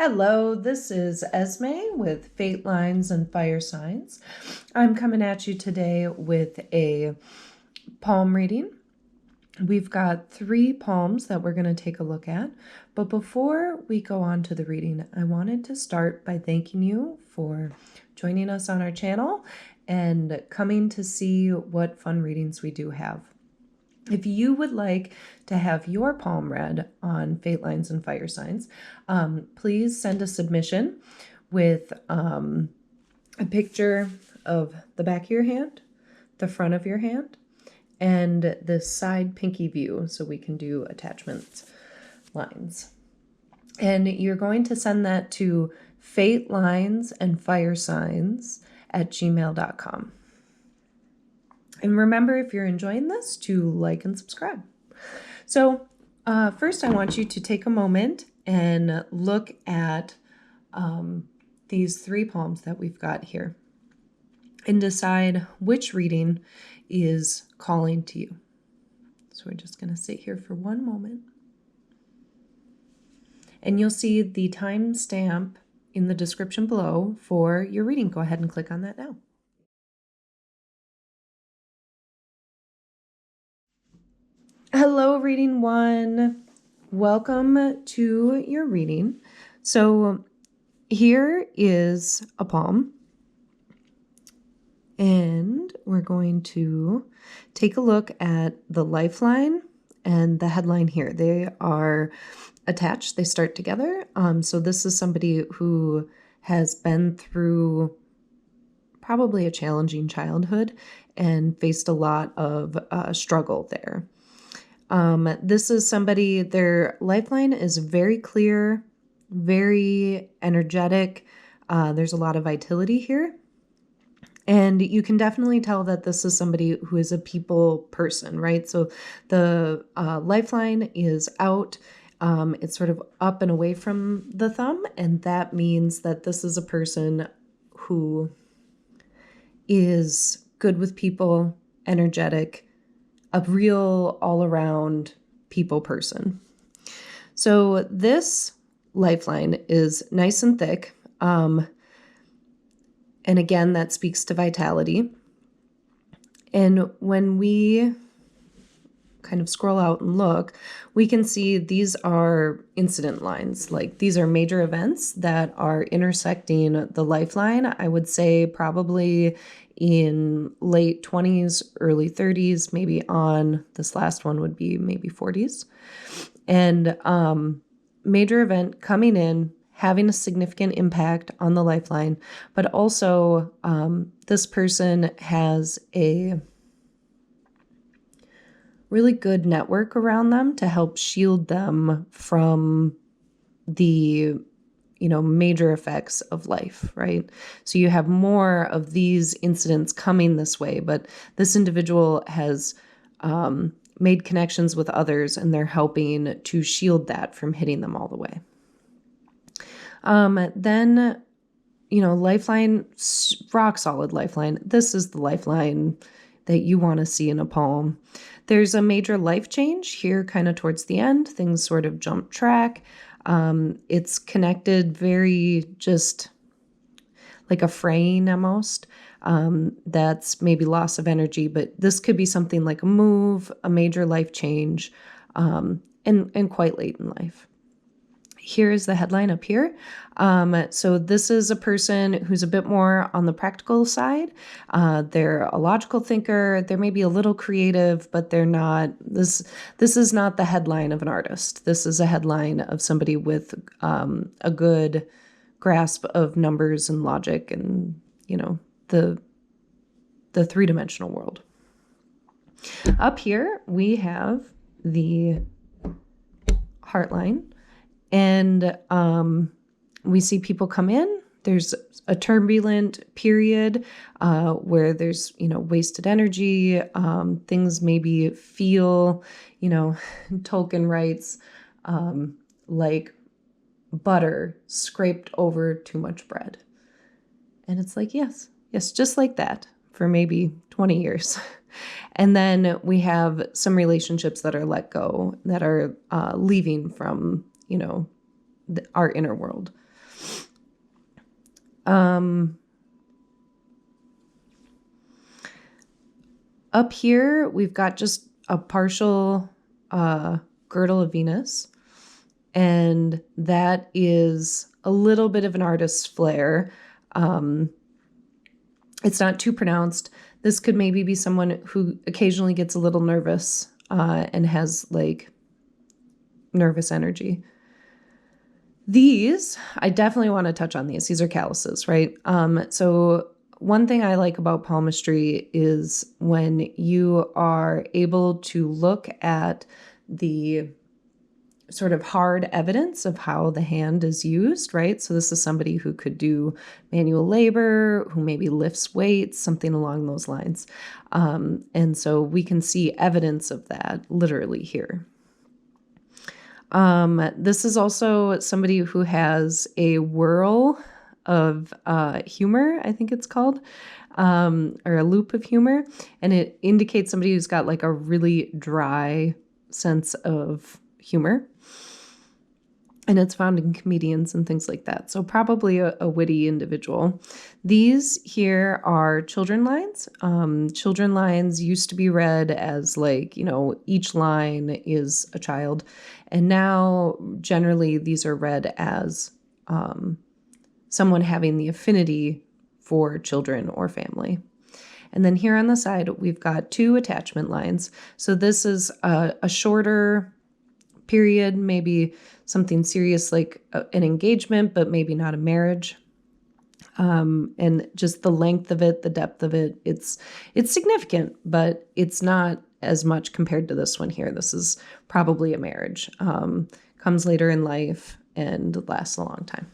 Hello, this is Esme with Fate Lines and Fire Signs. I'm coming at you today with a palm reading. We've got 3 palms that we're going to take a look at. But before we go on to the reading, I wanted to start by thanking you for joining us on our channel and coming to see what fun readings we do have. If you would like to have your palm read on Fate Lines and Fire Signs, please send a submission with a picture of the back of your hand, the front of your hand, and the side pinky view so we can do attachment lines. And you're going to send that to fatelinesandfiresigns@gmail.com. And remember, if you're enjoying this, to like and subscribe. So first, I want you to take a moment and look at these 3 palms that we've got here and decide which reading is calling to you. So we're just going to sit here for one moment. And you'll see the timestamp in the description below for your reading. Go ahead and click on that now. Hello, reading 1. Welcome to your reading. So here is a palm, and we're going to take a look at the lifeline and the headline here. They are attached. They start together. So this is somebody who has been through probably a challenging childhood and faced a lot of struggle there. This is somebody, their lifeline is very clear, very energetic. There's a lot of vitality here. And you can definitely tell that this is somebody who is a people person, right? So the lifeline is out. It's sort of up and away from the thumb. And that means that this is a person who is good with people, energetic, a real all-around people person. So this lifeline is nice and thick. And again, that speaks to vitality. And when we kind of scroll out and look, we can see these are incident lines. Like, these are major events that are intersecting the lifeline. I would say probably in late 20s, early 30s, maybe on this last one would be maybe 40s. And major event coming in, having a significant impact on the lifeline, but also this person has a really good network around them to help shield them from the major effects of life, right? So you have more of these incidents coming this way, but this individual has made connections with others, and they're helping to shield that from hitting them all the way. Then, lifeline, rock solid lifeline. This is the lifeline that you want to see in a palm. There's a major life change here kind of towards the end. Things sort of jump track. It's connected very just like a fraying almost. That's maybe loss of energy, but this could be something like a move, a major life change, and quite late in life. Here's the headline up here. So this is a person who's a bit more on the practical side. They're a logical thinker. They're maybe a little creative, but they're not, this is not the headline of an artist. This is a headline of somebody with a good grasp of numbers and logic and, the 3-dimensional world. Up here, we have the heartline. And we see people come in. There's a turbulent period where there's, wasted energy. Things maybe feel, Tolkien writes, like butter scraped over too much bread. And it's like, yes, just like that for maybe 20 years. And then we have some relationships that are let go, that are leaving from, our inner world. Up here, we've got just a partial girdle of Venus, and that is a little bit of an artist's flair. It's not too pronounced. This could maybe be someone who occasionally gets a little nervous and has like nervous energy. These, I definitely want to touch on these. These are calluses, right? So one thing I like about palmistry is when you are able to look at the sort of hard evidence of how the hand is used, right? So this is somebody who could do manual labor, who maybe lifts weights, something along those lines. And so we can see evidence of that literally here. This is also somebody who has a whirl of humor, I think it's called, or a loop of humor. And it indicates somebody who's got like a really dry sense of humor. And it's found in comedians and things like that. So probably a witty individual. These here are children lines. Children lines used to be read as like, you know, each line is a child. And now generally these are read as someone having the affinity for children or family. And then here on the side, we've got 2 attachment lines. So this is a shorter period, maybe something serious like an engagement, but maybe not a marriage. And just the length of it, the depth of it, it's significant, but it's not as much compared to this one here. This is probably a marriage. Comes later in life and lasts a long time.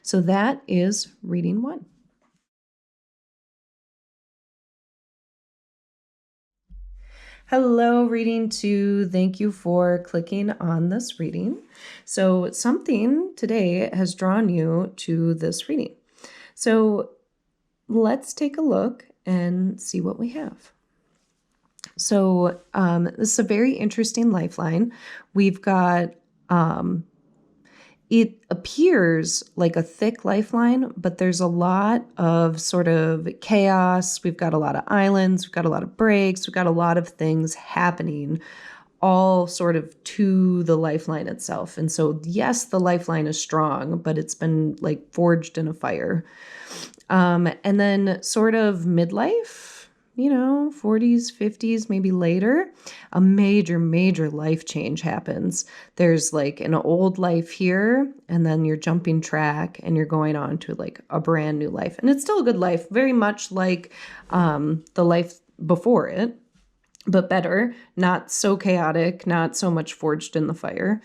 So that is reading 1. Hello, reading 2. Thank you for clicking on this reading. So something today has drawn you to this reading. So let's take a look and see what we have. So this is a very interesting lifeline. We've got, it appears like a thick lifeline, but there's a lot of sort of chaos. We've got a lot of islands, we've got a lot of breaks, we've got a lot of things happening, all sort of to the lifeline itself. And so, yes, the lifeline is strong, but it's been like forged in a fire. And then sort of midlife, you know, 40s, 50s, maybe later, a major, major life change happens. There's like an old life here, and then you're jumping track and you're going on to like a brand new life. And it's still a good life, very much like the life before it, but better, not so chaotic, not so much forged in the fire.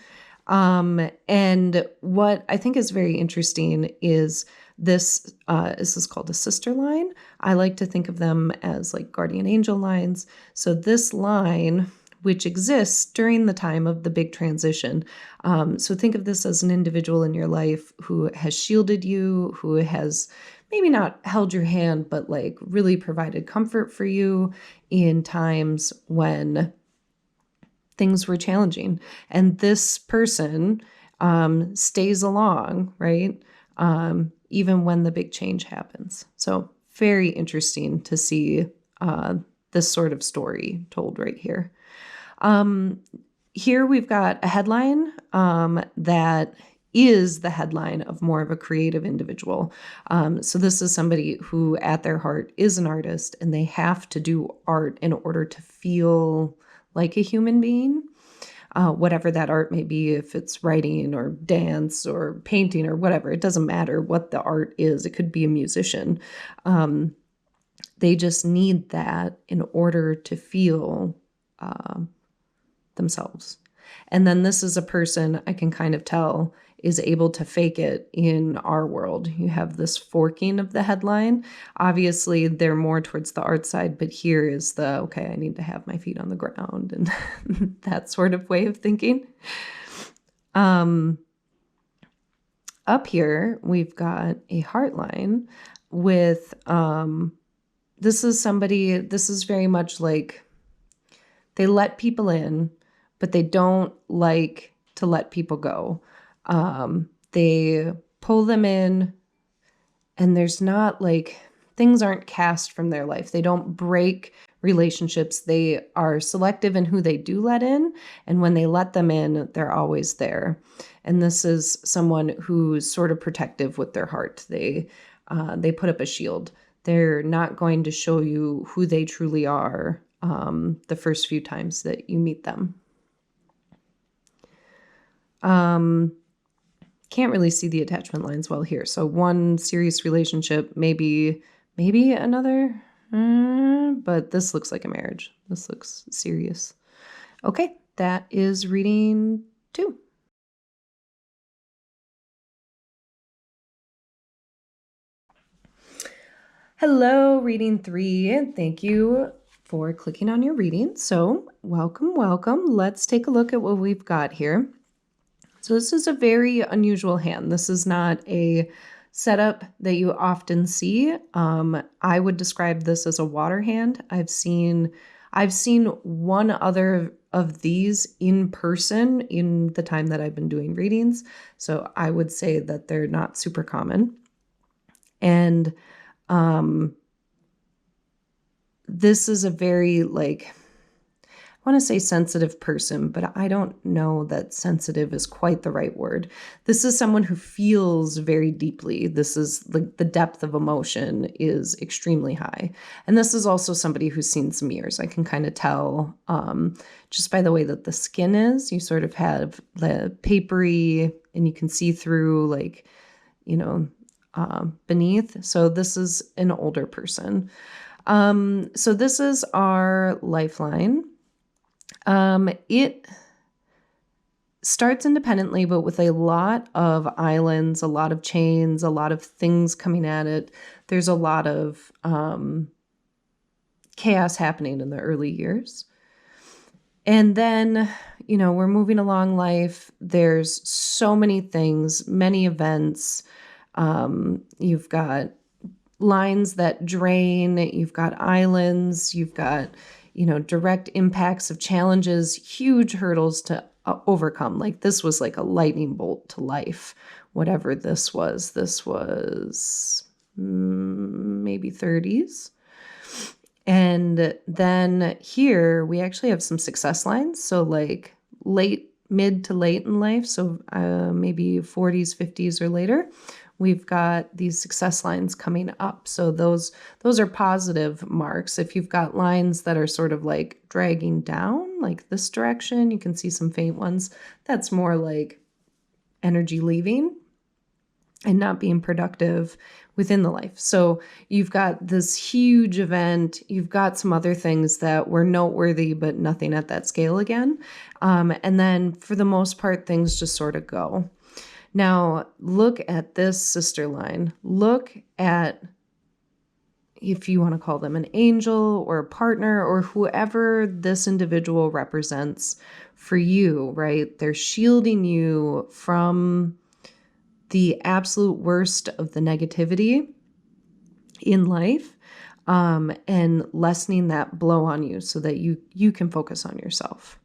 And what I think is very interesting is this is called a sister line. I like to think of them as like guardian angel lines. So this line, which exists during the time of the big transition. So think of this as an individual in your life who has shielded you, who has maybe not held your hand, but like really provided comfort for you in times when things were challenging. And this person stays along, right? Even when the big change happens. So very interesting to see this sort of story told right here. Here we've got a headline that is the headline of more of a creative individual. So this is somebody who at their heart is an artist, and they have to do art in order to feel like a human being. Whatever that art may be, if it's writing or dance or painting or whatever, it doesn't matter what the art is. It could be a musician. They just need that in order to feel themselves. And then this is a person I can kind of tell is able to fake it in our world. You have this forking of the headline. Obviously, they're more towards the art side, but here is the, okay, I need to have my feet on the ground and that sort of way of thinking. Up here, we've got a heart line with, this is somebody, this is very much like they let people in, but they don't like to let people go. They pull them in, and there's not like, things aren't cast from their life. They don't break relationships. They are selective in who they do let in. And when they let them in, they're always there. And this is someone who's sort of protective with their heart. They put up a shield. They're not going to show you who they truly are the first few times that you meet them. Can't really see the attachment lines well here. So one serious relationship, maybe another, but this looks like a marriage. This looks serious. Okay, that is reading 2. Hello, reading 3, and thank you for clicking on your reading. So welcome. Let's take a look at what we've got here. So this is a very unusual hand. This is not a setup that you often see. I would describe this as a water hand. I've seen one other of these in person in the time that I've been doing readings. So I would say that they're not super common. And this is a very, like, I want to say sensitive person, but I don't know that sensitive is quite the right word. This is someone who feels very deeply. This is the depth of emotion is extremely high. And this is also somebody who's seen some years. I can kind of tell just by the way that the skin is. You sort of have the papery, and you can see through, like, beneath. So this is an older person. So this is our lifeline. It starts independently, but with a lot of islands, a lot of chains, a lot of things coming at it. There's a lot of chaos happening in the early years. And then, we're moving along life. There's so many things, many events. You've got lines that drain. You've got islands. You've got direct impacts of challenges, huge hurdles to overcome. Like, this was like a lightning bolt to life, whatever this was. This was maybe 30s. And then here we actually have some success lines. So like mid to late in life. So maybe 40s, 50s or later. We've got these success lines coming up. So those are positive marks. If you've got lines that are sort of like dragging down, like this direction, you can see some faint ones. That's more like energy leaving and not being productive within the life. So you've got this huge event. You've got some other things that were noteworthy, but nothing at that scale again. And then for the most part, things just sort of go. Now, look at this sister line. Look at, if you want to call them an angel or a partner or whoever this individual represents for you, right? They're shielding you from the absolute worst of the negativity in life, and lessening that blow on you so that you can focus on yourself.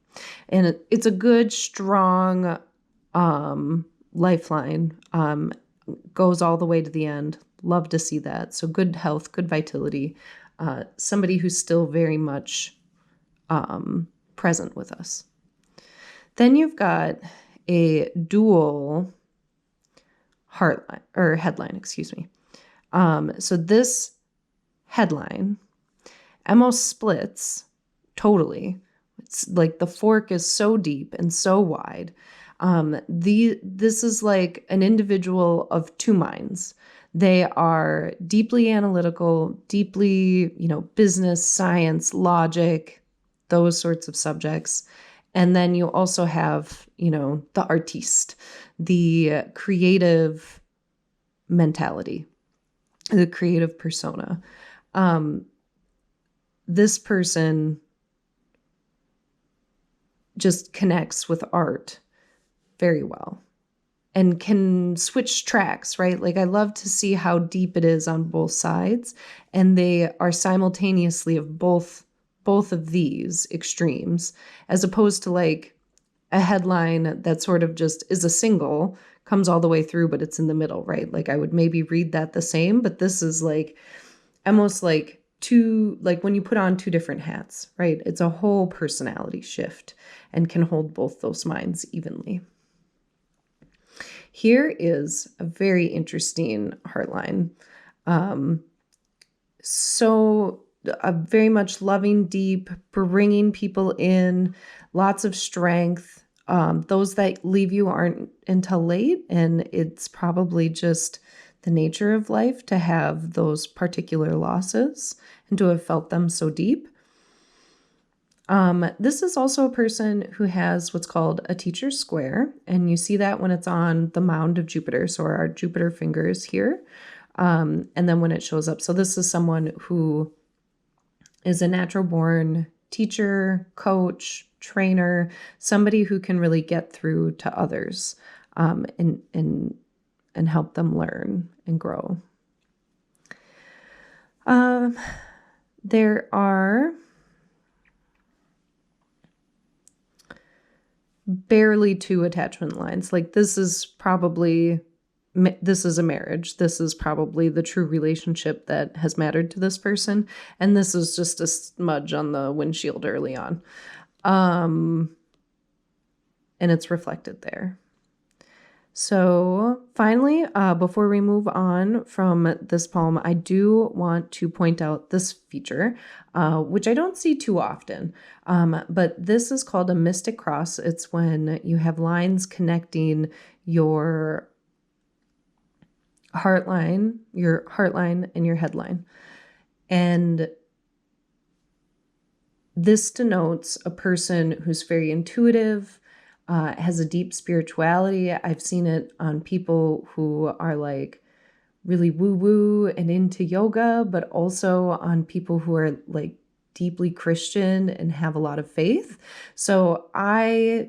And it's a good, strong, lifeline, goes all the way to the end. Love to see that. So good health, good vitality, somebody who's still very much present with us. Then you've got a dual headline, excuse me. So this headline almost splits totally. It's like the fork is so deep and so wide. This is like an individual of two minds. They are deeply analytical, deeply, business, science, logic, those sorts of subjects. And then you also have, the artiste, the creative mentality, the creative persona. This person just connects with art very well and can switch tracks, right? Like, I love to see how deep it is on both sides, and they are simultaneously of both of these extremes, as opposed to like a headline that sort of just is a single, comes all the way through, but it's in the middle, right? Like I would maybe read that the same, but this is like almost like two, like when you put on two different hats, right? It's a whole personality shift and can hold both those minds evenly. Here is a very interesting heartline. So very much loving, deep, bringing people in, lots of strength. Those that leave you aren't until late, and it's probably just the nature of life to have those particular losses and to have felt them so deep. This is also a person who has what's called a teacher's square, and you see that when it's on the mound of Jupiter, so our Jupiter fingers here, and then when it shows up. So this is someone who is a natural born teacher, coach, trainer, somebody who can really get through to others and help them learn and grow. There are barely two attachment lines. Like this is a marriage. This is probably the true relationship that has mattered to this person. And this is just a smudge on the windshield early on. And it's reflected there. So finally, before we move on from this poem, I do want to point out this feature, which I don't see too often. But this is called a mystic cross. It's when you have lines connecting your heartline and your headline. And this denotes a person who's very intuitive, has a deep spirituality. I've seen it on people who are like really woo-woo and into yoga, but also on people who are like deeply Christian and have a lot of faith. So I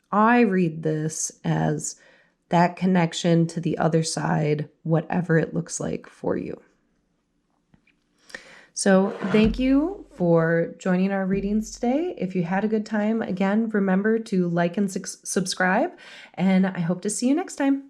read this as that connection to the other side, whatever it looks like for you. So thank you for joining our readings today. If you had a good time, again, remember to like and subscribe, and I hope to see you next time.